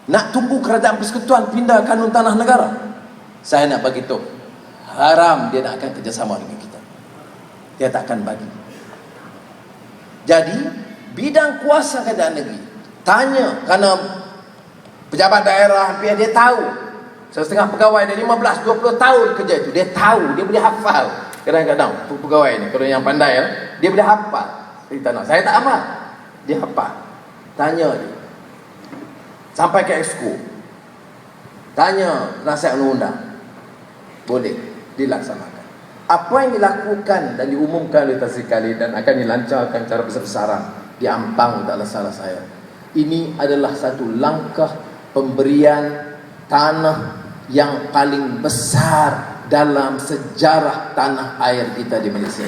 Nak tunggu kerajaan persekutuan pindah kanun tanah negara. Saya nak bagi tahu, haram dia nak akan kerjasama dengan kita. Dia tak akan bagi. Jadi bidang kuasa kerajaan negeri tanya, kerana pejabat daerah hampir dia tahu. Setengah pegawai dari 15-20 tahun kerja itu, dia tahu, dia boleh hafal. Kadang-kadang pegawai ni, kalau yang pandai dia boleh hafal di tanah. Saya tak hafal, dia hafal. Tanya dia, sampai ke exco, tanya penasihat undang-undang, boleh dilaksanakan. Apa yang dilakukan dan diumumkan oleh Tan Sri Khalid dan akan dilancarkan cara besar-besaran di Ampang, taklah salah saya, ini adalah satu langkah pemberian tanah yang paling besar dalam sejarah tanah air kita di Malaysia.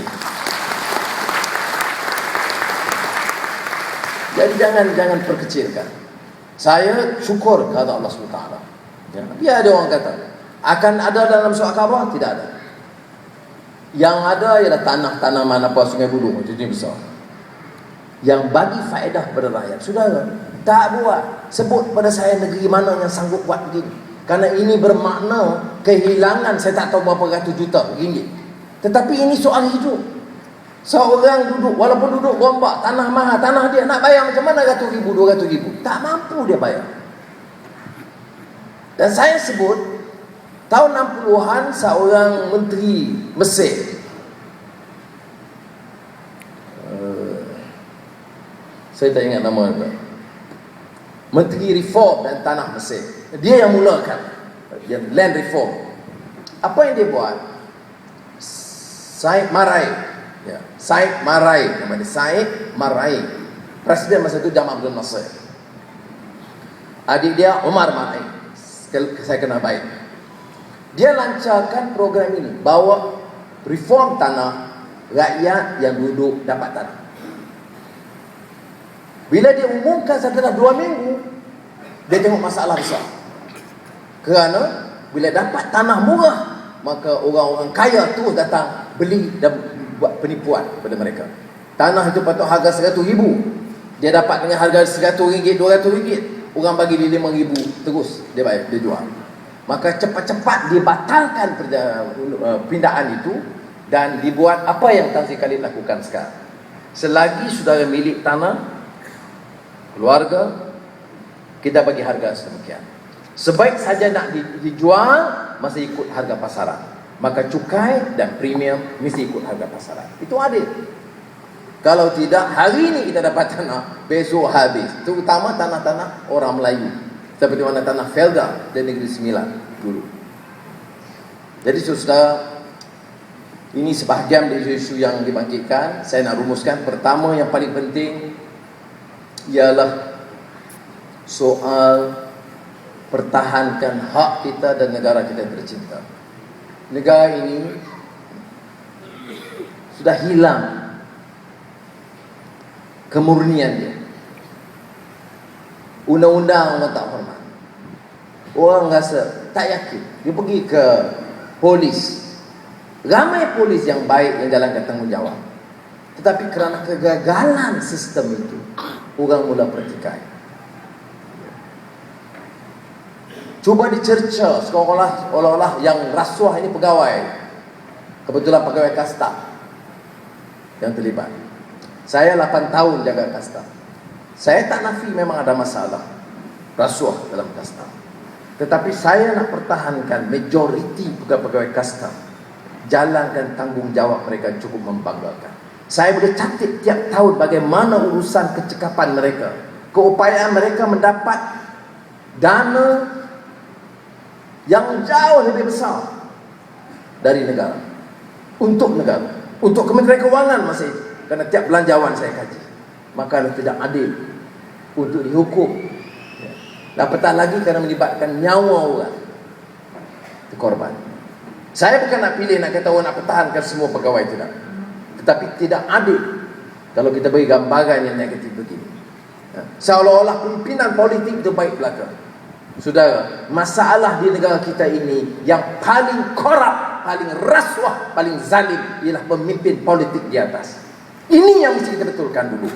Jadi jangan perkecilkan. Saya syukur kepada Allah SWT. Ya, biar ada orang kata akan ada dalam surat khabar, tidak ada. Yang ada ialah tanah-tanah mana apa Sungai Buloh, jadi besar, yang bagi faedah kepada rakyat. Saudara, tak buat. Sebut pada saya negeri mana yang sanggup buat begini. Kerana ini bermakna kehilangan, saya tak tahu berapa ratus juta ringgit. Tetapi ini soal hidup. Seorang duduk, walaupun duduk Gombak, tanah mahal, tanah dia nak bayar macam mana, 100,000, 200,000, tak mampu dia bayar. Dan saya sebut, tahun 60-an seorang menteri Mesir, saya tak ingat nama dia, Menteri Reform dan Tanah Mesir. Dia yang mulakan, dia land reform. Apa yang dia buat? Said Marai, ya, Said Marai, nama dia Said Marai. Presiden masa itu Jamal Abdul Nasir. Adik dia Omar Marai, saya kenal baik. Dia lancarkan program ini, bawa reform tanah, rakyat yang duduk dapat tanah. Bila dia umumkan setelah 2 minggu, dia tengok masalah besar. Kerana bila dapat tanah murah, maka orang-orang kaya tu datang beli dan buat penipuan pada mereka. Tanah itu patut harga 100,000, dia dapat dengan harga RM100, RM200, orang bagi dia RM5,000, terus dia bayar, dia jual. Maka cepat-cepat dibatalkan pindaan itu dan dibuat apa yang Tan Sri Khalid lakukan sekarang. Selagi saudara milik tanah, keluarga, kita bagi harga sedemikian. Sebaik saja nak dijual, masih ikut harga pasaran. Maka cukai dan premium mesti ikut harga pasaran. Itu adil. Kalau tidak, hari ini kita dapat tanah, besok habis. Terutama tanah-tanah orang Melayu, seperti mana tanah Felda dan Negeri Sembilan dulu. Jadi saudara, ini sebahagian dari isu yang dibangkitkan. Saya nak rumuskan. Pertama, yang paling penting ialah soal pertahankan hak kita dan negara kita tercinta. Negara ini sudah hilang kemurnian dia. Undang-undang orang tak hormat. Orang rasa tak yakin. Dia pergi ke polis. Ramai polis yang baik yang jalankan tanggungjawab. Tetapi kerana kegagalan sistem itu, orang mula pertikai. Cuba dicerca seolah-olah yang rasuah ini pegawai. Kebetulan pegawai kasta yang terlibat. Saya 8 tahun jaga kasta. Saya tak nafi memang ada masalah rasuah dalam kasta. Tetapi saya nak pertahankan majoriti pegawai kasta jalankan tanggungjawab mereka cukup membanggakan. Saya boleh catat tiap tahun bagaimana urusan kecekapan mereka, keupayaan mereka mendapat dana yang jauh lebih besar dari negara, untuk negara, untuk Kementerian Kewangan masa itu. Kerana tiap belanjawan saya kaji, maka tidak adil untuk dihukum. Apatah lagi kerana melibatkan nyawa orang korban. Saya bukan nak pilih, nak kata nak pertahankan semua pegawai, tidak. Tetapi tidak adil kalau kita beri gambaran yang negatif begini. Seolah-olah pimpinan politik itu baik belaka. Saudara, masalah di negara kita ini yang paling korup, paling rasuah, paling zalim ialah pemimpin politik di atas. Ini yang mesti kita betulkan dulu.